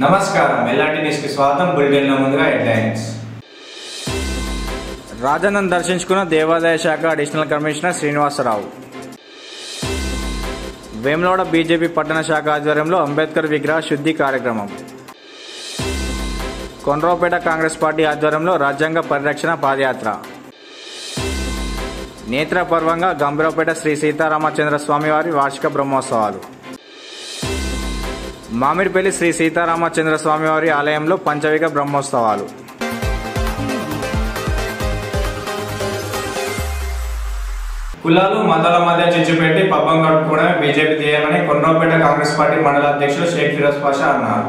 నమస్కారం LRT news కి స్వాగతం. బులెటిన్ లో ముందుగా హెడ్లైన్స్. రాజన్నను దర్శించుకున్న దేవాదాయ శాఖ additional commissioner Srinivasarao. Vemulawada BJP పట్టణ శాఖ ఆధ్వర్యంలో అంబేద్కర్ విగ్రహ శుద్ధి కార్యక్రమం. కొండ్రావుపేట కాంగ్రెస్ పార్టీ ఆధ్వర్యంలో రాజ్యాంగ పరిరక్షణ పాదయాత్ర. నేత్రపర్వంగా గంభీరావుపేట శ్రీ సీతారామచంద్ర స్వామి వారి వార్షిక బ్రహ్మోత్సవాలు. మామిడిపల్లి శ్రీ సీతారామచంద్ర స్వామి వారి ఆలయంలో పంచవిక బ్రహ్మోత్సవాలు. కులాలు మతాల మధ్య చిచ్చుపెట్టి పబ్బం గడుపుకోవడమే బీజేపీ ధ్యేయమని కొండ్రావుపేట కాంగ్రెస్ పార్టీ మండల అధ్యక్షులు షేక్ ఫిరోజ్ పాషా అన్నారు.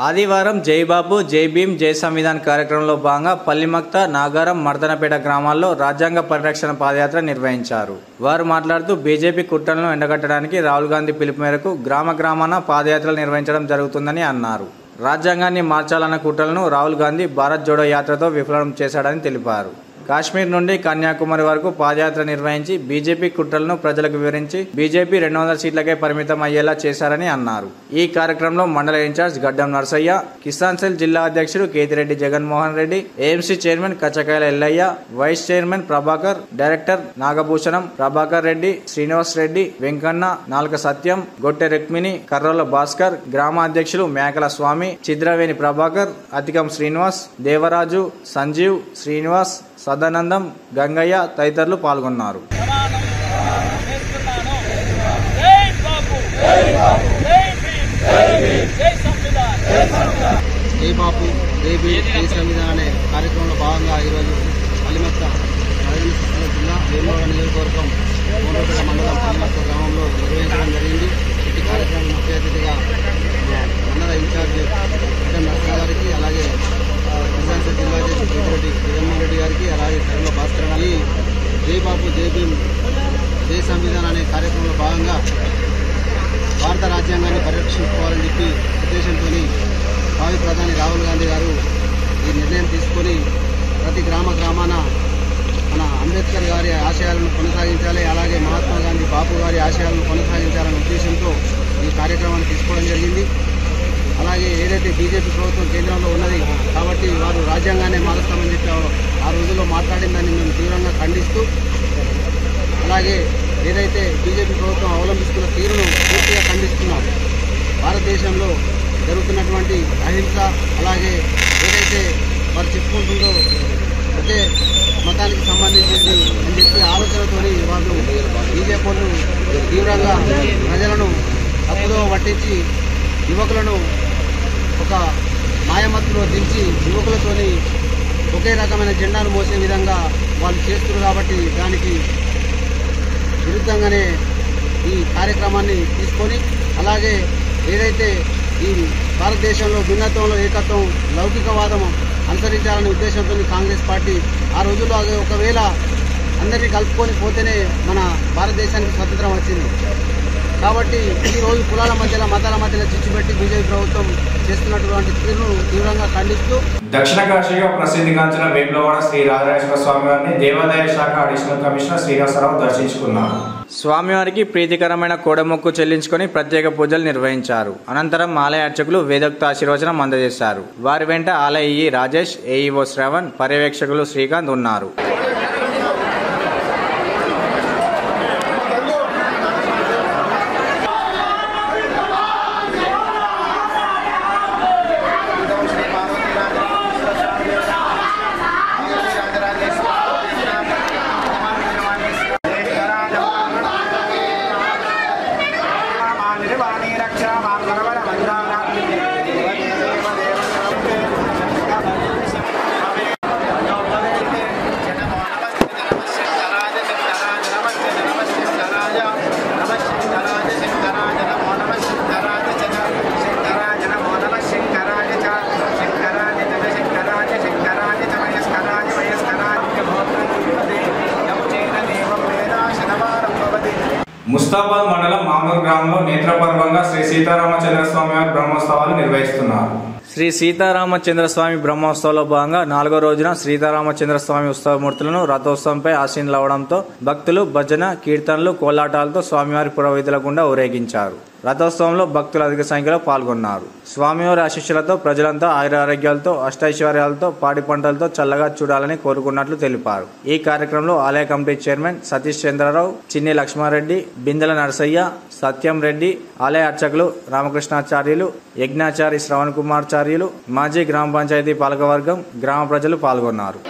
ఆదివారం జై బాబు జై భీమ్ జై సంవిధాన్ కార్యక్రమంలో భాగంగా పల్లిమక్త, నాగారం, మర్దనపేట గ్రామాల్లో రాజ్యాంగ పరిరక్షణ పాదయాత్ర నిర్వహించారు. వారు మాట్లాడుతూ బీజేపీ కుట్రలను ఎండగట్టడానికి రాహుల్ గాంధీ పిలుపు మేరకు గ్రామాన పాదయాత్రలు నిర్వహించడం జరుగుతుందని అన్నారు. రాజ్యాంగాన్ని మార్చాలన్న కుట్రలను రాహుల్ గాంధీ భారత్ జోడో యాత్రతో విఫలం చేశాడని తెలిపారు. కాశ్మీర్ నుండి కన్యాకుమారి వరకు పాదయాత్ర నిర్వహించి బీజేపీ కుట్రలను ప్రజలకు వివరించి బీజేపీ 200 సీట్లకే పరిమితం అయ్యేలా చేశారని అన్నారు. ఈ కార్యక్రమంలో మండల ఇన్ఛార్జ్ గడ్డం నర్సయ్య, కిసాన్ సెల్ జిల్లా అధ్యక్షుడు Ketireddy Jaganmohan Reddy, AMC chairman Kachchakayala Ellaiah, vice chairman Prabhakar, director Nagabhushanam, Prabhakar Reddy, Srinivas Reddy, Venkanna, Nalka Satyam, Gotte Rukmini, Karrola Bhaskar, గ్రామ అధ్యక్షులు మేకల స్వామి, చిద్రవేణి ప్రభాకర్, అతికం శ్రీనివాస్, దేవరాజు, సంజీవ్, శ్రీనివాస్, సదానందం, గంగయ్య తదితరులు పాల్గొన్నారు. జై బాపు జై భీమ్ జై సంవిధాన్ అనే కార్యక్రమంలో భాగంగా ఈరోజు పల్లిమక్త జిల్లా వేములవాడ నియోజకవర్గం కొండ్రావుపేట మండలం పల్లిమక్త గ్రామంలో నిర్వహించడం జరిగింది. ఈ కార్యక్రమం ముఖ్య అతిథిగా మండల ఇన్ఛార్జ్ గడ్డం నరసింహ గారికి, అలాగే కిసాన్ సెల్ జిల్లా అధ్యక్షుడు కేతిరెడ్డి జగన్మోహన్ రెడ్డి గారికి, అలాగే కర్రోల భాస్కర్ గారికి జై బాపు జై భీమ్ జై సంవిధాన్ అనే కార్యక్రమంలో భాగంగా భారత రాజ్యాంగాన్ని పరిరక్షించుకోవాలని చెప్పి ఉద్దేశంతో భావి ప్రధాని రాహుల్ గాంధీ గారు ఈ నిర్ణయం తీసుకొని ప్రతి గ్రామాన మన అంబేద్కర్ గారి ఆశయాలను కొనసాగించాలి, అలాగే మహాత్మా గాంధీ బాపు గారి ఆశయాలను కొనసాగించాలనే ఉద్దేశంతో ఈ కార్యక్రమాన్ని తీసుకోవడం జరిగింది. అలాగే ఏదైతే బీజేపీ ప్రభుత్వం కేంద్రంలో ఉన్నది కాబట్టి వారు రాజ్యాంగాన్ని మారుస్తామని చెప్పి ఆ రోజుల్లో మాట్లాడిందని మేము తీవ్రంగా ఖండిస్తూ, అలాగే ఏదైతే బీజేపీ ప్రభుత్వం అవలంబిస్తున్న తీరును పూర్తిగా ఖండిస్తున్నాం. భారతదేశంలో జరుగుతున్నటువంటి అహింస, అలాగే ఏదైతే వారు చెప్పుకుంటుందో ఒకే మతానికి సంబంధించింది అని చెప్పి ఆలోచనతో వాళ్ళు బీజేపీ వాళ్ళు తీవ్రంగా ప్రజలను తప్పుదో పట్టించి యువకులను ఒక మాయమత్తులో దించి యువకులతోని ఒకే రకమైన జెండాను మోసే విధంగా వాళ్ళు చేస్తున్నారు. కాబట్టి దానికి విరుద్ధంగానే ఈ కార్యక్రమాన్ని తీసుకొని, అలాగే ఏదైతే ఈ భారతదేశంలో భిన్నత్వంలో ఏకత్వం, లౌకికవాదం అనుసరించాలనే ఉద్దేశంతో కాంగ్రెస్ పార్టీ ఆ రోజుల్లో ఒకవేళ అందరినీ కలుపుకొని పోతేనే మన భారతదేశానికి స్వతంత్రం వచ్చింది. కాబట్టి ఈ రోజు కులాల మధ్యలో మతాల మధ్యలో చిచ్చుపెట్టి బీజేపీ ప్రభుత్వం చేస్తున్నటువంటి తీరును తీవ్రంగా ఖండిస్తూ దక్షిణ కాశీగా ప్రసిద్ధిగాంచిన వేములవాడ శ్రీ రాజరాజేశ్వర స్వామి వారిని దేవాదాయ శాఖ అడిషనల్ కమిషనర్ శ్రీనివాసరావు దర్శించుకున్నారు. స్వామివారికి ప్రీతికరమైన కోడమొక్కు చెల్లించుకుని ప్రత్యేక పూజలు నిర్వహించారు. అనంతరం ఆలయ అర్చకులు వేదోక్త ఆశీర్వచనం అందజేశారు. వారి వెంట ఆలయ ఈఈ రాజేష్, ఏఈఓ శ్రవణ్, పర్యవేక్షకులు శ్రీకాంత్ ఉన్నారు. ముస్తాబాద్ మండలం మామూలు గ్రామంలో నేత్రపర్వంగా శ్రీ సీతారామచంద్ర స్వామి వారి బ్రహ్మోత్సవాలు నిర్వహిస్తున్నారు. శ్రీ సీతారామచంద్ర స్వామి బ్రహ్మోత్సవంలో భాగంగా 4వ రోజున సీతారామచంద్ర స్వామి ఉత్సవమూర్తులను రథోత్సవంపై ఆసీనులవడంతో భక్తులు భజన, కీర్తనలు, కోలాటాలతో స్వామివారి పురవీధుల గుండా ఊరేగించారు. రథోత్సవంలో భక్తులు అధిక సంఖ్యలో పాల్గొన్నారు. స్వామివారి ఆశీస్సులతో ప్రజలంతా ఆయురారోగ్యాలతో అష్టైశ్వర్యాలతో పాడి పంటలతో చల్లగా చూడాలని కోరుకున్నట్లు తెలిపారు. ఈ కార్యక్రమంలో ఆలయ కమిటీ చైర్మన్ సతీష్ చంద్రరావు, చిన్ని లక్ష్మారెడ్డి, బిందెల నరసయ్య, సత్యం రెడ్డి, ఆలయ అర్చకులు రామకృష్ణాచార్యులు, యజ్ఞాచారి శ్రవణ్ కుమార్చార్యులు, మాజీ గ్రామ పంచాయతీ పాలకవర్గం, గ్రామ ప్రజలు పాల్గొన్నారు.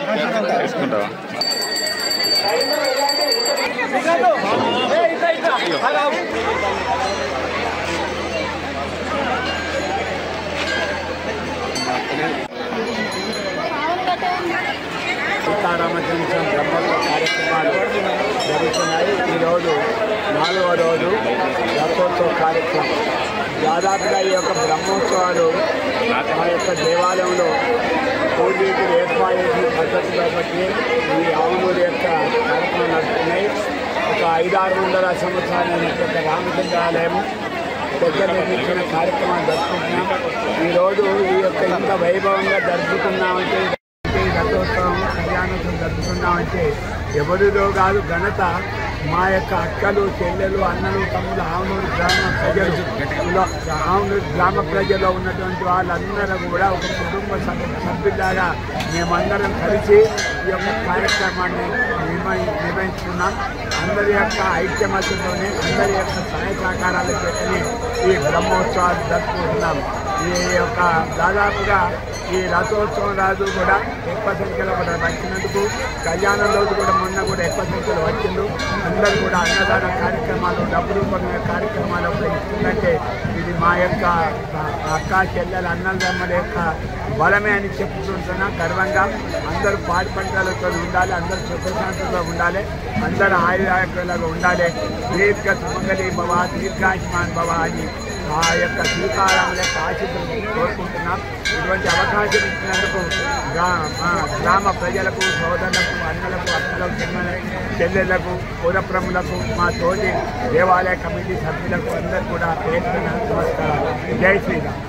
సీతారామచంద్ర బ్రహ్మోత్సవ కార్యక్రమాలు జరుగుతున్నాయి. ఈరోజు 4వ రోజు రథోత్సవ కార్యక్రమం. దాదాపుగా ఈ యొక్క బ్రహ్మోత్సవాలు మా యొక్క దేవాలయంలో పూర్వీకులు ఏర్పాటు చేసిన పద్ధతిలో బట్టి ఈ ఆవునూరు యొక్క కార్యక్రమం నడుస్తున్నాయి. ఒక 500-600 సంవత్సరాల యొక్క రామచంద్ర ఆలయం దగ్గర నిర్మించిన కార్యక్రమాన్ని జరుపుకుంటున్నాం. ఈరోజు ఈ యొక్క ఇంత వైభవంగా జరుపుకున్నామంటే రథోత్సవం కళ్యాణోత్సవం జరుపుకున్నామంటే ఎవరిలో కాదు, ఘనత మా యొక్క అక్కలు, చెల్లెలు, అన్నలు, తమ్ములు, ఆవునూరు గ్రామ ప్రజలు, ఆవునూరు గ్రామ ప్రజల్లో ఉన్నటువంటి వాళ్ళందరూ కూడా ఒక కుటుంబ సభ్యులాగా మేమందరం కలిసి ఈ యొక్క కార్యక్రమాన్ని నిర్వహిస్తున్నాం. అందరి యొక్క ఐక్యమత్యంతోనే అందరి యొక్క సహాయ సహకారాలు చెప్పని ఈ బ్రహ్మోత్సవాలు జరుపుకుంటున్నాం. ఈ యొక్క దాదాపుగా ఈ రథోత్సవం రోజు కూడా ఎక్కువ సంఖ్యలో కూడా వచ్చినందుకు, కళ్యాణం రోజు కూడా మొన్న కూడా ఎక్కువ సంఖ్యలో వచ్చిండు. అందరూ కూడా అన్నదాన కార్యక్రమాలు, డబ్బు రూపమైన కార్యక్రమాలు కూడా ఇస్తుందంటే ఇది మా యొక్క అక్క చెల్లెల అన్నదమ్ముల యొక్క బలమే అని చెప్పుకుంటున్నా గర్వంగా. అందరూ పాడి పంటలతో ఉండాలి, అందరూ సుఖశాంతితో ఉండాలి, అందరూ ఆయుర్వేదంగా ఉండాలి. దీర్ఘ సుమంగళి భవ, దీర్ఘాయుష్మాన్ భవ అని ఆ యొక్క శ్రీకారాముల యొక్క ఆశీస్సులు కోరుకుంటున్నాం. ఇటువంటి అవకాశం ఇచ్చినందుకు గ్రామ ప్రజలకు, సోదరులకు, అన్నలకు, అక్కలకు, చెల్లెళ్లకు, పురప్రములకు, మా తోటి దేవాలయ కమిటీ సభ్యులకు అందరూ కూడా నమస్కారాలు. జై శ్రీరామ్.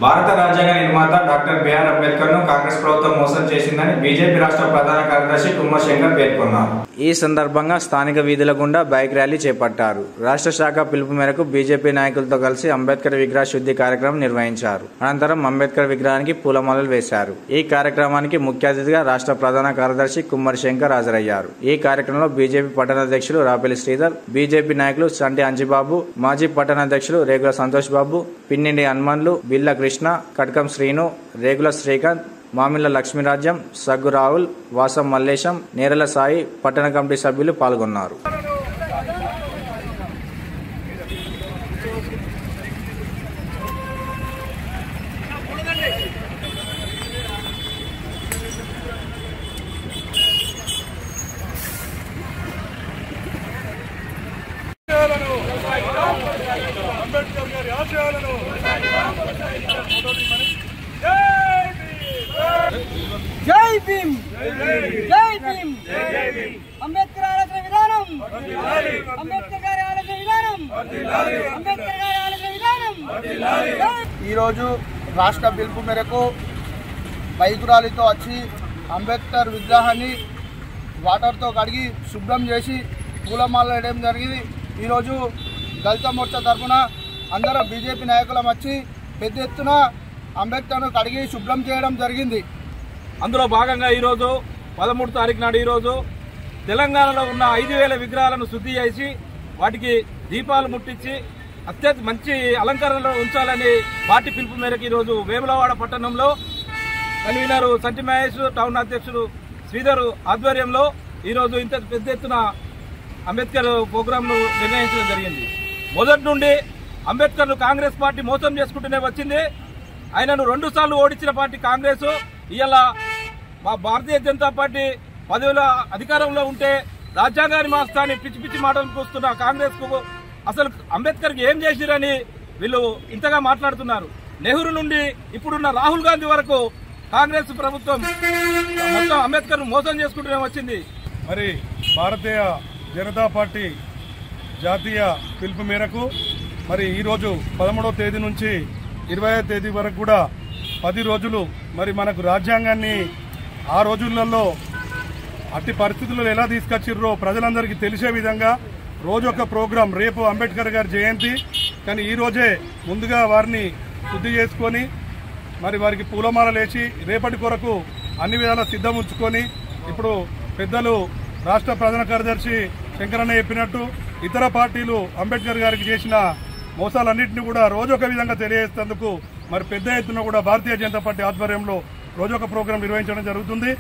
భారత రాజ్యాంగ నిర్మాత డాక్టర్ బిఆర్ అంబేద్కర్ ను కాంగ్రెస్ ప్రభుత్వం మోసం చేసిందని బీజేపీ రాష్ట్ర ప్రధాన కార్యదర్శి తుమ్మల శంకర్ పేర్కొన్నారు. ఈ సందర్భంగా స్థానిక వీధుల గుండా బైక్ ర్యాలీ చేపట్టారు. రాష్ట్ర శాఖ పిలుపు మేరకు బీజేపీ నాయకులతో కలిసి అంబేద్కర్ విగ్రహ శుద్ధి కార్యక్రమం నిర్వహించారు. అనంతరం అంబేద్కర్ విగ్రహానికి పూలమాలలు వేశారు. ఈ కార్యక్రమానికి ముఖ్య అతిథిగా రాష్ట్ర ప్రధాన కార్యదర్శి కుమ్మరి శంకర్ హాజరయ్యారు. ఈ కార్యక్రమంలో బీజేపీ పట్టణాధ్యక్షులు రాపెల్లి శ్రీధర్, బీజేపీ నాయకులు సంటి అంజిబాబు, మాజీ పట్టణాధ్యక్షులు రేగుల సంతోష్ బాబు, పిన్నిండి హనుమన్లు, బిల్ల కృష్ణ, కటకం శ్రీను, రేగుల శ్రీకాంత్, మామిళ్ల లక్ష్మీరాజ్యం, సగ్గు రాహుల్, వాసం మల్లేశం, నేరల సాయి, పట్టణ కమిటీ సభ్యులు పాల్గొన్నారు. అంబేద్కర్ గారి ఆశయాలను జై భీమ్, జై భీమ్, అంబేద్కర్ ఆలోచన విధానం, అంబేద్కర్ గారి ఆలోచన విధానం, అంబేద్కర్ గారి ఆలోచన విధానం. ఈరోజు రాష్ట్ర పిలుపు మేరకు బైక్ ర్యాలీతో వచ్చి అంబేద్కర్ విగ్రహాన్ని వాటర్తో కడిగి శుభ్రం చేసి పూలమాల వేయడం జరిగింది. ఈరోజు దళిత మోర్చా తరఫున అందరూ బీజేపీ నాయకులం వచ్చి పెద్ద ఎత్తున అంబేద్కర్ను కడిగి శుభ్రం చేయడం జరిగింది. అందులో భాగంగా ఈరోజు 13 తారీఖు నాడు ఈరోజు తెలంగాణలో ఉన్న 5,000 విగ్రహాలను శుద్ధి చేసి వాటికి దీపాలు ముట్టించి అత్యంత మంచి అలంకరణలో ఉంచాలని పార్టీ పిలుపు మేరకు ఈరోజు వేములవాడ పట్టణంలో కన్వీనర్ సంటి మహేష్, టౌన్ అధ్యక్షుడు శ్రీధర్ ఆధ్వర్యంలో ఈరోజు ఇంత పెద్ద ఎత్తున అంబేద్కర్ ప్రోగ్రాంను నిర్వహించడం జరిగింది. మొదటి నుండి అంబేద్కర్ను కాంగ్రెస్ పార్టీ మోసం చేసుకుంటూనే వచ్చింది. ఆయనను 2 సార్లు ఓడించిన పార్టీ కాంగ్రెస్. ఇవాళ మా భారతీయ జనతా పార్టీ 10 అధికారంలో ఉంటే రాజ్యాంగాన్ని మార్చాలని పిచ్చి పిచ్చి మాటలు కూస్తున్న కాంగ్రెస్ కు అసలు అంబేద్కర్ ఏం చేసిరని వీళ్ళు ఇంతగా మాట్లాడుతున్నారు. నెహ్రూ నుండి ఇప్పుడున్న రాహుల్ గాంధీ వరకు కాంగ్రెస్ ప్రభుత్వం మొత్తం అంబేద్కర్ మోసం చేసుకుంటూనే వచ్చింది. మరి భారతీయ జనతా పార్టీ జాతీయ పిలుపు మేరకు మరి ఈరోజు 13వ తేదీ నుంచి 20వ తేదీ వరకు కూడా 10 రోజులు మరి మనకు రాజ్యాంగాన్ని ఆ రోజులలో అట్టి పరిస్థితుల్లో ఎలా తీసుకొచ్చిర్రో ప్రజలందరికీ తెలిసే విధంగా రోజు ఒక ప్రోగ్రాం. రేపు అంబేద్కర్ గారి జయంతి, కానీ ఈరోజే ముందుగా వారిని శుద్ధి చేసుకొని మరి వారికి పూలమాలలు వేసి రేపటి కొరకు అన్ని విధాలా సిద్ధం ఉంచుకొని, ఇప్పుడు పెద్దలు రాష్ట్ర ప్రధాన కార్యదర్శి శంకరన్న చెప్పినట్టు ఇతర పార్టీలు అంబేద్కర్ గారికి చేసిన మోసాలన్నింటినీ కూడా రోజొక విధంగా తెలియజేసేందుకు మరి పెద్ద ఎత్తున కూడా భారతీయ జనతా పార్టీ ఆధ్వర్యంలో రోజొక ప్రోగ్రాం నిర్వహించడం జరుగుతుంది.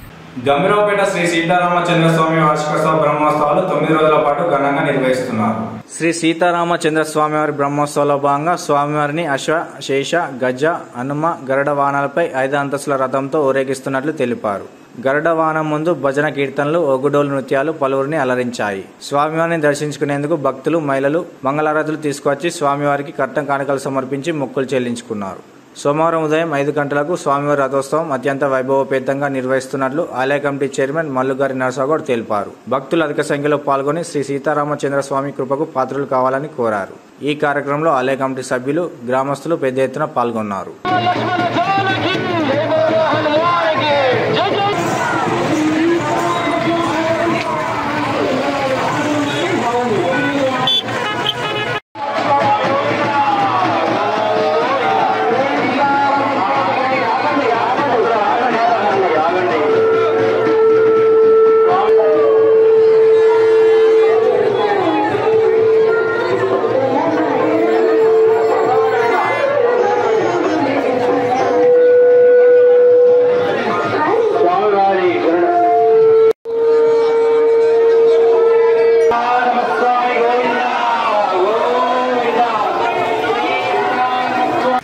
గంభీరావుపేట శ్రీ సీతారామచంద్ర స్వామి వార్షికోత్సవ బ్రహ్మోత్సవాలు 9 రోజుల పాటు ఘనంగా నిర్వహిస్తున్నారు. శ్రీ సీతారామచంద్ర స్వామివారి బ్రహ్మోత్సవంలో భాగంగా స్వామివారిని అశ్వ, శేష, గజ, హనుమ, గరుడ వాహనాలపై 5 అంతస్తుల రథంతో ఊరేగిస్తున్నట్లు తెలిపారు. గరుడ వాహనం ముందు భజన కీర్తనలు, ఒగుడోలు నృత్యాలు పలువురిని అలరించాయి. స్వామివారిని దర్శించుకునేందుకు భక్తులు, మహిళలు మంగళారతులు తీసుకువచ్చి స్వామివారికి కట్నం కానుకలు సమర్పించి మొక్కులు చెల్లించుకున్నారు. సోమవారం ఉదయం 5 గంటలకు స్వామివారి రథోత్సవం అత్యంత వైభవపేతంగా నిర్వహిస్తున్నట్లు ఆలయ కమిటీ చైర్మన్ మల్లుగారి నరసగౌడ్ తెలిపారు. భక్తులు అధిక సంఖ్యలో పాల్గొని శ్రీ సీతారామచంద్ర స్వామి కృపకు పాత్రలు కావాలని కోరారు. ఈ కార్యక్రమంలో ఆలయ కమిటీ సభ్యులు, గ్రామస్తులు పెద్ద ఎత్తున పాల్గొన్నారు.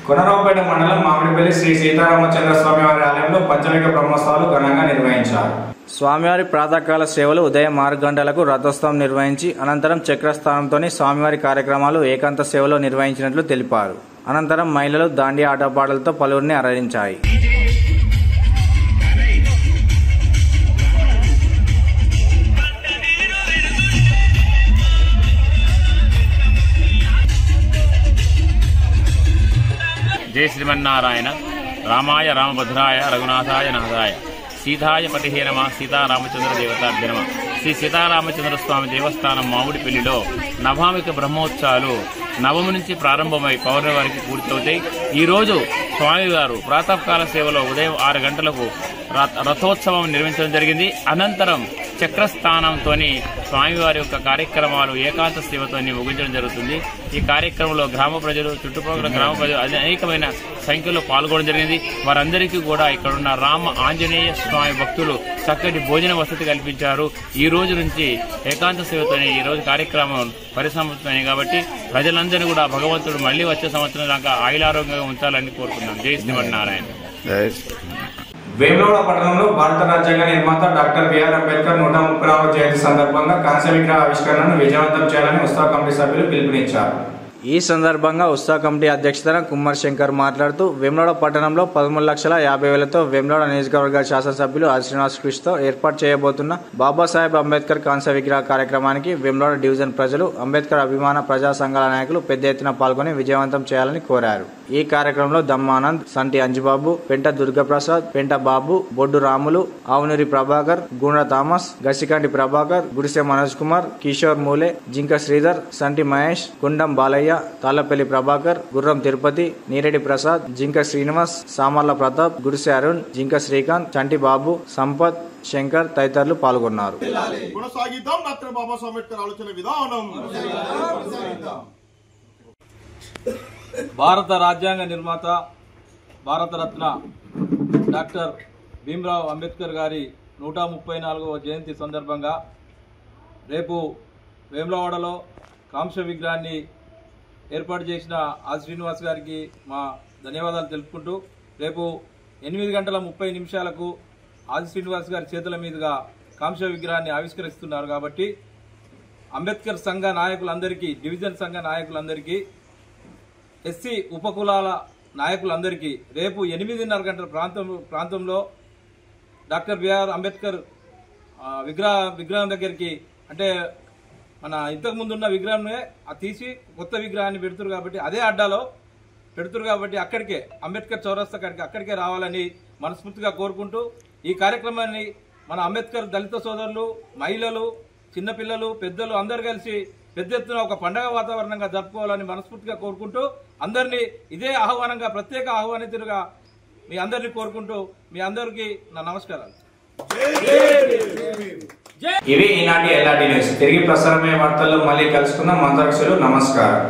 కొనరావుపేట మండలం మామిడిపల్లి శ్రీ సీతారామచంద్ర స్వామివారి ఆలయంలో పంచమిక బ్రహ్మోత్సవాలు ఘనంగా నిర్వహించారు. స్వామివారి ప్రాతకాల సేవలు ఉదయం 6 గంటలకు రథోత్సవం నిర్వహించి అనంతరం చక్రస్థానంతోని స్వామివారి కార్యక్రమాలు ఏకాంత సేవలో నిర్వహించినట్లు తెలిపారు. అనంతరం మహిళలు దాండియా ఆటపాటలతో పలువురిని అలరించాయి. జయ శ్రీమన్నారాయణ. రామాయ రామభద్రాయ రఘునాథాయ నాథాయ సీతాయ పతిహే నమ. సీతారామచంద్ర దేవతాభ్య నమ. శ్రీ సీతారామచంద్ర స్వామి దేవస్థానం మామిడిపల్లిలో నవామిక బ్రహ్మోత్సవాలు నవమి నుంచి ప్రారంభమై పౌర్ణమి వరకు పూర్తవుతాయి. ఈరోజు స్వామివారు ప్రాతకాల సేవలో ఉదయం 6 గంటలకు రథోత్సవం నిర్వహించడం జరిగింది. అనంతరం చక్రస్థానంతో స్వామివారి యొక్క కార్యక్రమాలు ఏకాంత సేవతో ముగించడం జరుగుతుంది. ఈ కార్యక్రమంలో గ్రామ ప్రజలు, చుట్టుపక్కల గ్రామ ప్రజలు అనేకమైన సంఖ్యలో పాల్గొనడం జరిగింది. వారందరికీ కూడా ఇక్కడున్న రామ ఆంజనేయ స్వామి భక్తులు చక్కటి భోజన వసతి కల్పించారు. ఈ రోజు నుంచి ఏకాంత సేవతోనే ఈ రోజు కార్యక్రమం పరిసమాప్తమైంది. కాబట్టి ప్రజలందరినీ కూడా భగవంతుడు మళ్లీ వచ్చే సంవత్సరం దాకా ఆయురారోగ్యంగా ఉంచాలని కోరుకున్నాం. జై శ్రీమన్నారాయణ. వేములవాడ పట్టణంలో భారత రాజ్యాంగ నిర్మాత డాక్టర్ బిఆర్ అంబేద్కర్ 134వ జయంతి సందర్భంగా కాంస్య విగ్రహ ఆవిష్కరణను విజయవంతం చేయాలని ఉత్సవ కమిటీ సభ్యులు పిలుపునిచ్చారు. ఈ సందర్భంగా ఉత్సవ కమిటీ అధ్యక్షతన కుమ్మర్ శంకర్ మాట్లాడుతూ వేములవాడ పట్టణంలో 13,50,000తో వేములవాడ నియోజకవర్గ శాసనసభ్యులు ఆర్ శ్రీనివాస్ కృషితో ఏర్పాటు చేయబోతున్న బాబాసాహెబ్ అంబేద్కర్ కాంస్య విగ్రహ కార్యక్రమానికి వేములవాడ డివిజన్ ప్రజలు, అంబేద్కర్ అభిమాన ప్రజా సంఘాల నాయకులు పెద్ద ఎత్తున పాల్గొని విజయవంతం చేయాలని కోరారు. ఈ కార్యక్రమంలో దమ్మానంద్, సంటి అంజుబాబు, పెంట దుర్గప్రసాద్, పెంట బాబు, బొడ్డు రాములు, ఆవునూరి ప్రభాకర్, గుండ్ర థామస్, గసికంటి ప్రభాకర్, గుడిసె మనోజ్ కుమార్, కిషోర్ మూలే, జింక శ్రీధర్, సంటి మహేష్, గుండం బాలయ్య, తాళ్లపల్లి ప్రభాకర్, గుర్రం తిరుపతి, నీరెడ్డి ప్రసాద్, జింక శ్రీనివాస్, సామర్ల ప్రతాప్, గుడిసె అరుణ్, జింక శ్రీకాంత్, చంటి బాబు, సంపత్, శంకర్ తదితరులు పాల్గొన్నారు. భారత రాజ్యాంగ నిర్మాత, భారతరత్న డాక్టర్ భీమ్రావ్ అంబేద్కర్ గారి 134వ జయంతి సందర్భంగా రేపు వేములవాడలో కాంస్య విగ్రహాన్ని ఏర్పాటు చేసిన ఆర్ శ్రీనివాస్ గారికి మా ధన్యవాదాలు తెలుపుకుంటూ, రేపు 8:30 ఆది శ్రీనివాస్ గారి చేతుల మీదుగా కాంస్య విగ్రహాన్ని ఆవిష్కరిస్తున్నారు. కాబట్టి అంబేద్కర్ సంఘ నాయకులందరికీ, డివిజన్ సంఘ నాయకులందరికీ, ఎస్సీ ఉపకులాల నాయకులందరికీ రేపు 8:30 గంటల ప్రాంతంలో డాక్టర్ బిఆర్ అంబేద్కర్ విగ్రహం దగ్గరికి, అంటే మన ఇంతకుముందు ఉన్న విగ్రహాన్ని తీసి కొత్త విగ్రహాన్ని పెడుతురు కాబట్టి అదే అడ్డాలో పెడుతురు కాబట్టి అక్కడికే అంబేద్కర్ చౌరస్తా అక్కడికే రావాలని మనస్ఫూర్తిగా కోరుకుంటూ, ఈ కార్యక్రమాన్ని మన అంబేద్కర్ దళిత సోదరులు, మహిళలు, చిన్నపిల్లలు, పెద్దలు అందరు కలిసి పెద్ద ఎత్తున ఒక పండగ వాతావరణంగా జరుపుకోవాలని మనస్ఫూర్తిగా కోరుకుంటూ అందరినీ ఇదే ఆహ్వానంగా ప్రత్యేక ఆహ్వానితులుగా మీ అందరినీ కోరుకుంటూ మీ అందరికీ నా నమస్కారాలు. ఇవి ఈనాటి ఎల్ఆర్డి న్యూస్. తిరిగి ప్రసారమయ్యే వార్తల్లో మళ్ళీ కలుసుకుందాం. మంత్రాక్షులు నమస్కారం.